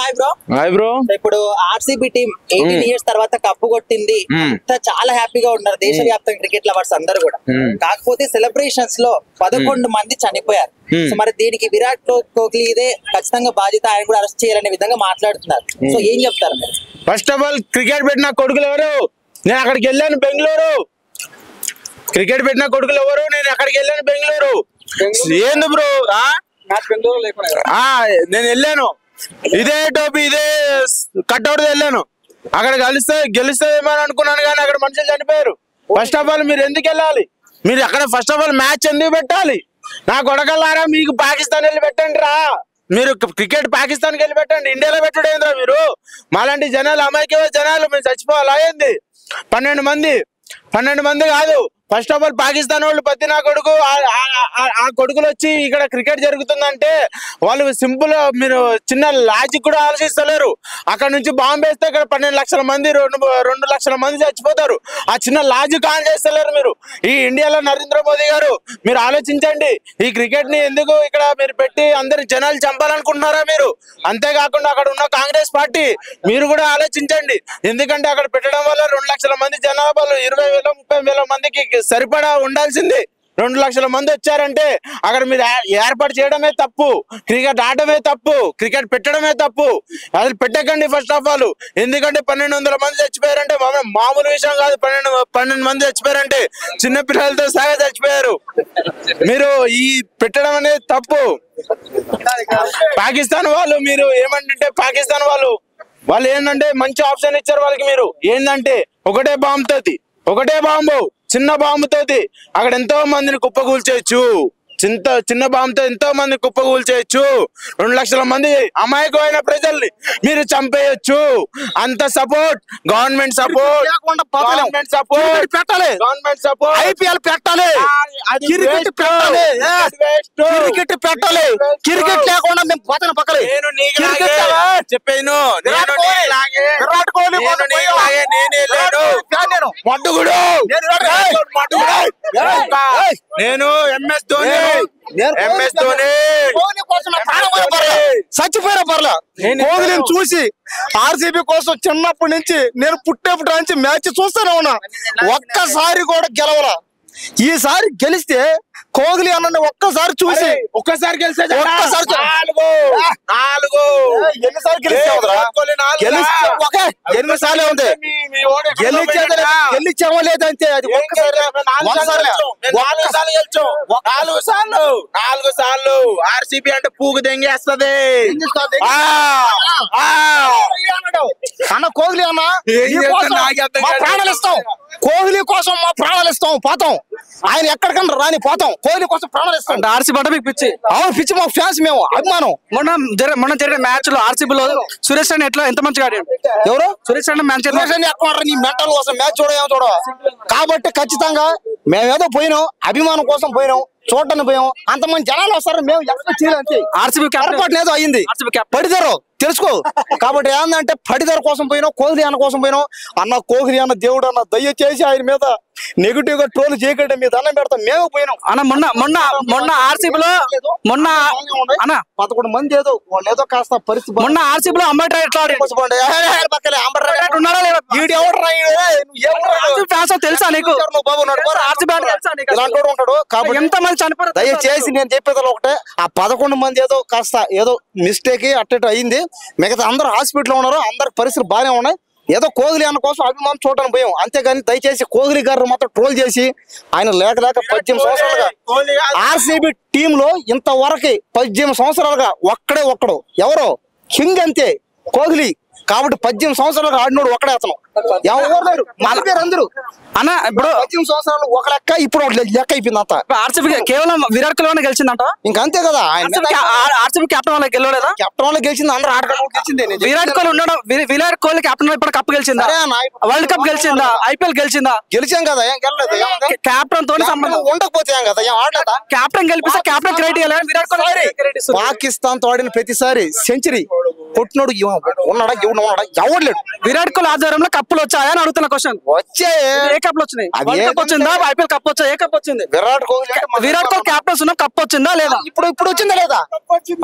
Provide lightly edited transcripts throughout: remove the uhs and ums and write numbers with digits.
Hi bro. Hi bro. ఇప్పుడు RCB team 18 years తర్వాత cup కొట్టింది. చాలా హ్యాపీగా ఉన్నారు దేశవ్యాప్తంగా క్రికెట్ లవర్స్ అందరూ కూడా. కాకపోతే సెలబ్రేషన్స్ లో 11 మంది చనిపోయారు. సో మరి దీనికి విరాట్ కోహ్లీ ఇదే ఖచ్చితంగా బాధ్యత, ఆయన కూడా అరెస్ట్ చేయాలనే విధంగా మాట్లాడుతున్నారు. సో ఏం చెప్తారు మీరు? ఫస్ట్ ఆఫ్ ఆల్ క్రికెట్ పెట్టిన కొడుకులు ఎవరు? నేను అక్కడికి వెళ్ళాను బెంగళూరు. క్రికెట్ పెట్టిన కొడుకులు ఎవరు? నేను అక్కడికి వెళ్ళాను బెంగళూరు. ఏంది బ్రో? నేను వెళ్ళాను, ఇదే టోపీ ఇదే కట్అవుట్ వెళ్ళాను. అక్కడ గెలుస్తుందేమో అనుకున్నాను కానీ అక్కడ మనుషులు చనిపోయారు. ఫస్ట్ ఆఫ్ ఆల్ మీరు ఎందుకు వెళ్ళాలి? మీరు అక్కడ ఫస్ట్ ఆఫ్ ఆల్ మ్యాచ్ ఎందుకు పెట్టాలి? నా కొడకల్లారా, మీకు పాకిస్తాన్ వెళ్ళి పెట్టండి రా. మీరు క్రికెట్ పాకిస్తాన్కి వెళ్ళి పెట్టండి, ఇండియాలో పెట్టడం ఏంద్రా మీరు? మాలాంటి జనాలు, అమాయకమైన జనాలు మేము చచ్చిపోవాలి. అయింది 12 మంది కాదు. ఫస్ట్ ఆఫ్ ఆల్ పాకిస్తాన్ వాళ్ళు నా కొడుకు ఆ కొడుకులు వచ్చి ఇక్కడ క్రికెట్ జరుగుతుందంటే వాళ్ళు సింపుల్, మీరు చిన్న లాజిక్ కూడా ఆలోచిస్తలేరు. అక్కడ నుంచి బాంబు వేస్తే ఇక్కడ 12 లక్షల మంది 2 లక్షల మంది చచ్చిపోతారు. ఆ చిన్న లాజిక్ ఆన్ చేస్తలేరు మీరు. ఈ ఇండియాలో నరేంద్ర మోదీ గారు మీరు ఆలోచించండి. ఈ క్రికెట్ ని ఎందుకు ఇక్కడ మీరు పెట్టి అందరి జనాలు చంపాలనుకుంటున్నారా మీరు? అంతేకాకుండా అక్కడ ఉన్న కాంగ్రెస్ పార్టీ మీరు కూడా ఆలోచించండి. ఎందుకంటే అక్కడ పెట్టడం వల్ల 2 లక్షల మంది జనాభాలో 20,000 30,000 మందికి సరిపడా ఉండాల్సింది 2 లక్షల మంది వచ్చారంటే అక్కడ మీరు ఏర్పాటు చేయడమే తప్పు, క్రికెట్ ఆడమే తప్పు, క్రికెట్ పెట్టడమే తప్పు. అది పెట్టకండి ఫస్ట్ ఆఫ్ ఆల్. ఎందుకంటే 1200 మంది చచ్చిపోయారంటే మామూలు విషయం కాదు. 12 మంది చచ్చిపోయారంటే చిన్న పిల్లలతో సహా చచ్చిపోయారు. మీరు ఈ పెట్టడం అనేది తప్పు. పాకిస్తాన్ వాళ్ళు మీరు ఏమంటే పాకిస్తాన్ వాళ్ళు ఏంటంటే మంచి ఆప్షన్ ఇచ్చారు వాళ్ళకి. మీరు ఏంటంటే ఒకటే బాంబు చిన్న బాంబుతోటి అక్కడ ఎంతో మందిని కుప్పకూల్చేయచ్చు. చిన్న బాంబుతో ఎంతో మంది కుప్పకూల్చేయచ్చు. 2 లక్షల మంది అమాయకమైన ప్రజల్ని మీరు చంపేయచ్చు. అంత సపోర్ట్, గవర్నమెంట్ సపోర్ట్ పెట్టాలి. ఐపీఎల్ పెట్టాలి, క్రికెట్ పెట్టాలి. క్రికెట్ లేకుండా మేము పోతాను పక్కన. చెప్పాను విరాట్ కోహ్లీ నేను ఎంఎస్ ధోని చచ్చిపోయిన పర్లా. కోహ్లీని చూసి ఆర్సీబీ కోసం చిన్నప్పటి నుంచి నేను పుట్టేపటి నుంచి మ్యాచ్ చూస్తూనే ఉన్నా. ఒక్కసారి కూడా గెలవలా. ఈసారి గెలిస్తే కోహ్లీ అన్న ఒక్కసారి చూసి గెలిస్తే ఎన్నిసార్లు ఉంది గెలిచేమో లేదంటే అది నాలుగు సార్లు ఆర్సీబీ అంటే పూగు దెంగేస్తది అన్న. కోహ్లీ అన్న ప్రాణాలు ఇస్తాం, కోహ్లీ కోసం మా ప్రాణాలు ఇస్తాం, పోతాం. ఆయన ఎక్కడికన్నా రాని పోతాం, కోహ్లీ కోసం ప్రాణాలు ఇస్తాం. ఆర్సీబీ అంటే మీకు పిచ్చి? అవును పిచ్చి, మా ఫ్యాన్స్, మేము అభిమానం. మొన్న జరిగిన మ్యాచ్ లో ఆర్సీబీలో సురేష్ రెడ్డి ఎంత మంచిగా ఆడాడు. ఎవరు? సురేష్ రెడ్డి మ్యాచ్ నీ మెంటల్ కోసం మ్యాచ్ చూడ కాబట్టి ఖచ్చితంగా మేమేదో పోయినాం, అభిమానం కోసం పోయినాం, చూడటానికి పోయాం. అంతమంది జనాలు వస్తారు, మేము ఎక్స్పెక్ట్ చేయలేదు. ఆర్సీబీ పొరపాటు ఏదో అయింది, పడిదారు తెలుసుకో. కాబట్టి ఏంటంటే పడిదారు కోసం పోయినాం, కోహ్లీ అన్న కోసం పోయినాం. అన్న కోహ్లీ అన్న దేవుడు అన్న, దయచేసి ఆయన మీద నెగిటివ్ గా ట్రోల్ చేయకండి, మీ దండం పెడతాం. మేము పోయినాం అన్న. మొన్న ఆర్సీబీలో 11 మంది ఏదో వాళ్ళు ఏదో కాస్త పరిస్థితి. మొన్న ఆర్సీబీలో అంబటి ఎట్లా తెలుసా నీకు? ఇలాంటి ఉంటాడు. కాబట్టి ఎంత మంది చనిపోయారు. దయచేసి నేను చెప్పేది ఒకటే, ఆ 11 మంది ఏదో కాస్త ఏదో మిస్టేక్ అట్టేట అయింది. మిగతా అందరూ హాస్పిటల్లో ఉన్నారు, అందరికి పరిస్థితులు బాగానే ఉన్నాయి. ఏదో కోహ్లీ అన్న కోసం అభిమానం చూడటానికి పోయాం, అంతేగాని దయచేసి కోహ్లీ గారు మాత్రం ట్రోల్ చేసి ఆయన లేక 18 సంవత్సరాలుగా ఆర్సీబీ టీమ్ లో ఇంతవరకు 18 సంవత్సరాలుగా ఒక్కడు ఎవరో కింగ్ అంతే కోహ్లీ. కాబట్టి 18 సంవత్సరాలుగా ఆడినోడు ఒకడే అతను. ఎవరు అందరూ అన్న ఇప్పుడు 18 సంవత్సరాలు ఒక లెక్క, ఇప్పుడు లెక్క అయిపోయింది అంత. ఆర్సీబీ కేవలం విరాట్ కోహ్లీ గెలిచిందంట. ఇంకా అంతే కదా, ఆర్సీబీ కెప్టెన్ వాళ్ళకి గెలవలేదా? కెప్టెన్ వాళ్ళకి గెలిచింది, అందరూ ఆటగాళ్ళు గెలిచింది. విరాట్ కోహ్లీ ఉండడం, విరాట్ కోహ్లీ కెప్టెన్ ఇప్పుడు కప్ గెలిచిందా? వరల్డ్ కప్ గెలిచిందా? ఐపీఎల్ గెలిచిందా? గెలిచాం కదా, ఏం గెలలేదు. కెప్టెన్ తోని సంబంధం ఉండకపోతే ఏం కదా, ఏం ఆడలేదా? కెప్టెన్ గెలిపిస్తే కెప్టెన్ క్రెడిట్ విరాట్ కోహ్లీ. పాకిస్తాన్ తో ఆడిన ప్రతిసారి సెంచరీ కొట్టినోడు ఉన్నాడా ఎవడు లేడు. విరాట్ కోహ్లీ ఆధ్వర్యంలో కప్పులు వచ్చాయా అని అడుగుతున్న క్వశ్చన్. వచ్చే ఏ కప్పులు వచ్చినాయి? అది వరల్డ్ ఏ కప్ వచ్చిందా? ఐపీఎల్ కప్ వచ్చా? ఏ కప్ వచ్చింది? విరాట్ కోహ్లీ విరాట్ కోహ్లీ క్యాప్టెన్స్ ఉన్న కప్ వచ్చిందా లేదా? ఇప్పుడు వచ్చిందా లేదా?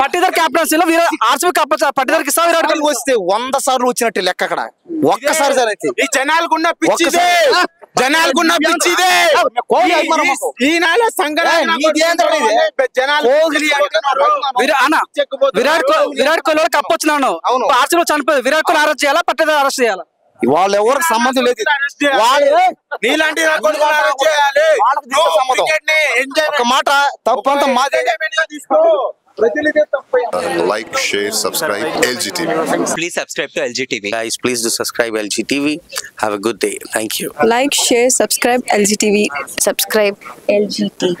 పట్టిదర్ క్యాప్టెన్సీలో ఆర్సీబీ కప్ వచ్చా? పట్టిదర్కి ఇస్తా విరాట్ కోహ్లీ? వస్తే 100 సార్లు వచ్చినట్టు లెక్క అక్కడ. ఒక్కసారి సార్ అయితే ఈ జనాలకున్న పిచ్చిదే, జనాలకున్న పిచ్చిదే. ఈ నెల విరాట్ కోహ్లీ కప్ వచ్చినాను. ఆర్సీబీ చనిపోయింది. విరాట్ కోహ్లీ అరెస్ట్ చేయాలా? పట్టిదర్ అరెస్ట్ చేయాలా? వాళ్ళు ఎవరికి సంబంధం లేదు. వాళ్ళు నీలాంటి చేయాలి. ఒక మాట తప్పంతా మాదే. Like, share, subscribe LG TV. Please subscribe to LG TV. Guys, please do subscribe LG TV. Have a good day. Thank you. Like, share, subscribe LG TV. Subscribe LG TV.